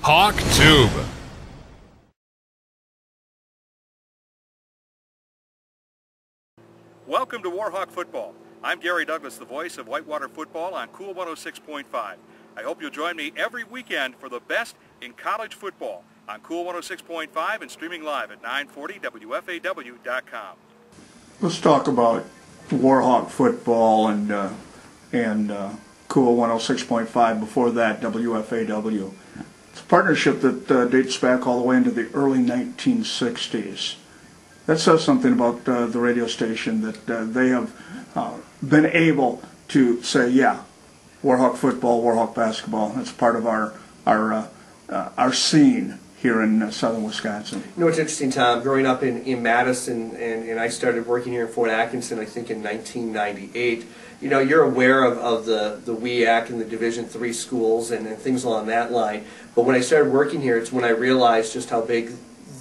HawkTube. Welcome to Warhawk Football. I'm Gary Douglas, the voice of Whitewater football on Cool 106.5. I hope you'll join me every weekend for the best in college football on Cool 106.5 and streaming live at 940WFAW.com. Let's talk about Warhawk football and Cool 106.5. Before that, WFAW. It's a partnership that dates back all the way into the early 1960s. That says something about the radio station, that they have been able to say, yeah, Warhawk football, Warhawk basketball. That's part of our scene here in southern Wisconsin. You know, it's interesting, Tom. Growing up in Madison, and I started working here in Fort Atkinson, I think in 1998. You know, you're aware of the WEAC and the Division III schools and things along that line. But when I started working here, it's when I realized just how big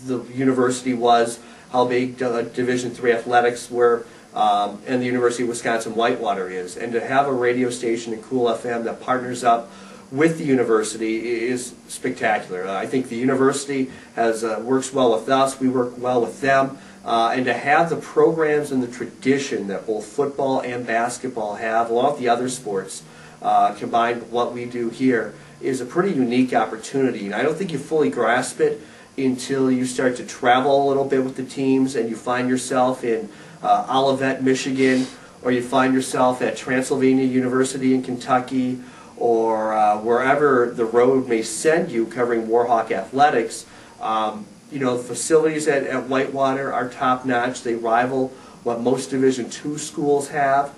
the university was, how big Division III athletics were, and the University of Wisconsin-Whitewater is. And to have a radio station in Cool FM that partners up with the university is spectacular. I think the university works well with us, we work well with them, and to have the programs and the tradition that both football and basketball have, along with the other sports, combined with what we do here, is a pretty unique opportunity. And I don't think you fully grasp it until you start to travel a little bit with the teams and you find yourself in Olivet, Michigan, or you find yourself at Transylvania University in Kentucky, or wherever the road may send you covering Warhawk athletics. You know, the facilities at Whitewater are top-notch. They rival what most Division II schools have.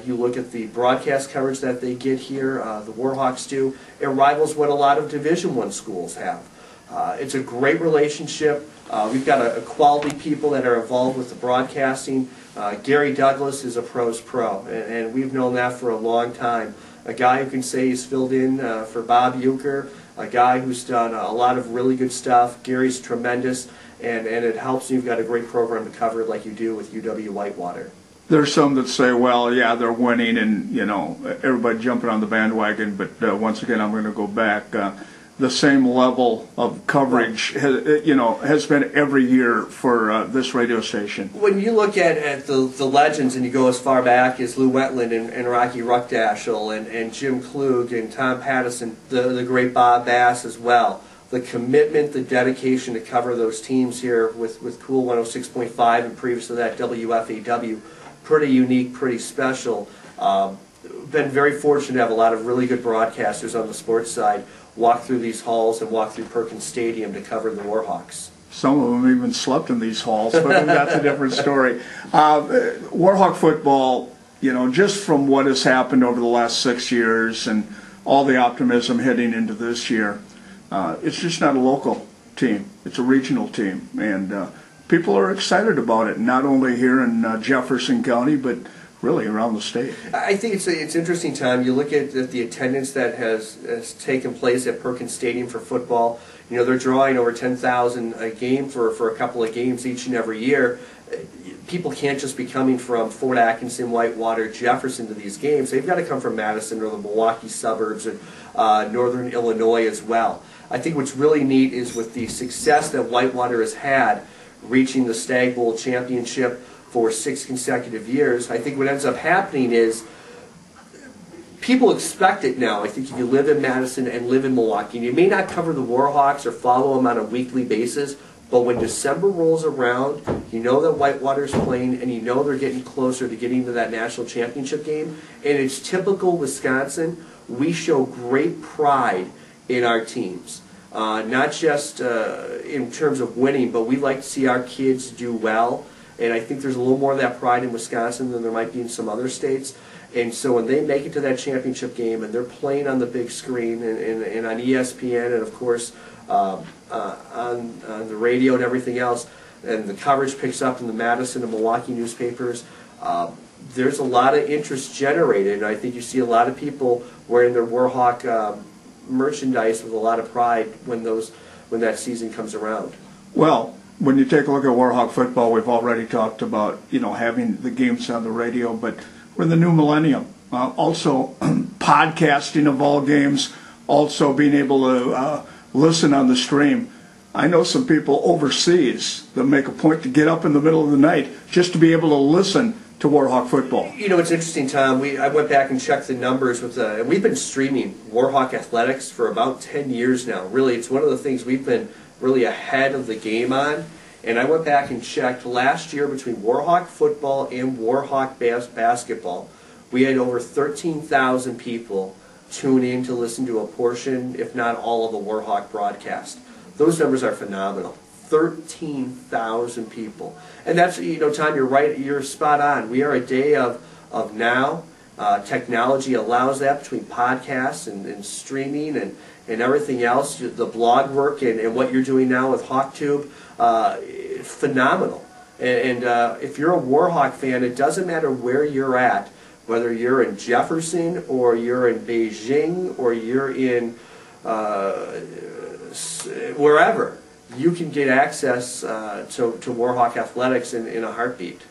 You look at the broadcast coverage that they get here, the Warhawks do, it rivals what a lot of Division I schools have. It's a great relationship. We've got a quality people that are involved with the broadcasting. Gary Douglas is a pro's pro, and we've known that for a long time. A guy who can say he's filled in for Bob Euchre, a guy who's done a lot of really good stuff. Gary's tremendous, and it helps you've got a great program to cover it like you do with UW-Whitewater. There's some that say, well, yeah, they're winning and, you know, everybody jumping on the bandwagon, but once again, I'm going to go back. The same level of coverage, has been every year for this radio station. When you look at the legends and you go as far back as Lou Wentland and Rocky Ruckdashel and Jim Klug and Tom Pattison, the great Bob Bass as well, the commitment, the dedication to cover those teams here with Cool 106.5 and previous to that WFAW, pretty unique, pretty special. Been very fortunate to have a lot of really good broadcasters on the sports side walk through these halls and walk through Perkins Stadium to cover the Warhawks. Some of them even slept in these halls, but that's a different story. Warhawk football, you know, just from what has happened over the last 6 years and all the optimism heading into this year, it's just not a local team. It's a regional team, and people are excited about it, not only here in Jefferson County, but really around the state. I think it's interesting, Tom. You look at the attendance that has taken place at Perkins Stadium for football. You know, they're drawing over 10,000 a game for a couple of games each and every year. People can't just be coming from Fort Atkinson, Whitewater, Jefferson to these games. They've got to come from Madison or the Milwaukee suburbs and northern Illinois as well. I think what's really neat is with the success that Whitewater has had, reaching the Stag Bowl championship for 6 consecutive years, I think what ends up happening is people expect it now. I think if you live in Madison and live in Milwaukee, and you may not cover the Warhawks or follow them on a weekly basis, but when December rolls around, you know that Whitewater's playing and you know they're getting closer to getting to that national championship game. And it's typical Wisconsin. We show great pride in our teams. Not just in terms of winning, but we like to see our kids do well. And I think there's a little more of that pride in Wisconsin than there might be in some other states. And so when they make it to that championship game and they're playing on the big screen and on ESPN and, of course, on the radio and everything else, and the coverage picks up in the Madison and Milwaukee newspapers, there's a lot of interest generated. And I think you see a lot of people wearing their Warhawk merchandise with a lot of pride when that season comes around. Well, when you take a look at Warhawk football, we've already talked about, you know, having the games on the radio, but we're in the new millennium. Also, podcasting of all games, also being able to listen on the stream. I know some people overseas that make a point to get up in the middle of the night just to be able to listen to Warhawk football. You know, it's interesting, Tom. I went back and checked the numbers with and we've been streaming Warhawk athletics for about 10 years now. Really, it's one of the things we've been really ahead of the game on. And I went back and checked last year between Warhawk football and Warhawk basketball. We had over 13,000 people tune in to listen to a portion, if not all, of a Warhawk broadcast. Those numbers are phenomenal. 13,000 people. And that's, you know, Tom, you're right, you're spot on. We are a day of now. Technology allows that between podcasts and streaming and everything else. The blog work and what you're doing now with HawkTube, phenomenal. And if you're a Warhawk fan, it doesn't matter where you're at, whether you're in Jefferson or you're in Beijing or you're in wherever, you can get access to Warhawk athletics in a heartbeat.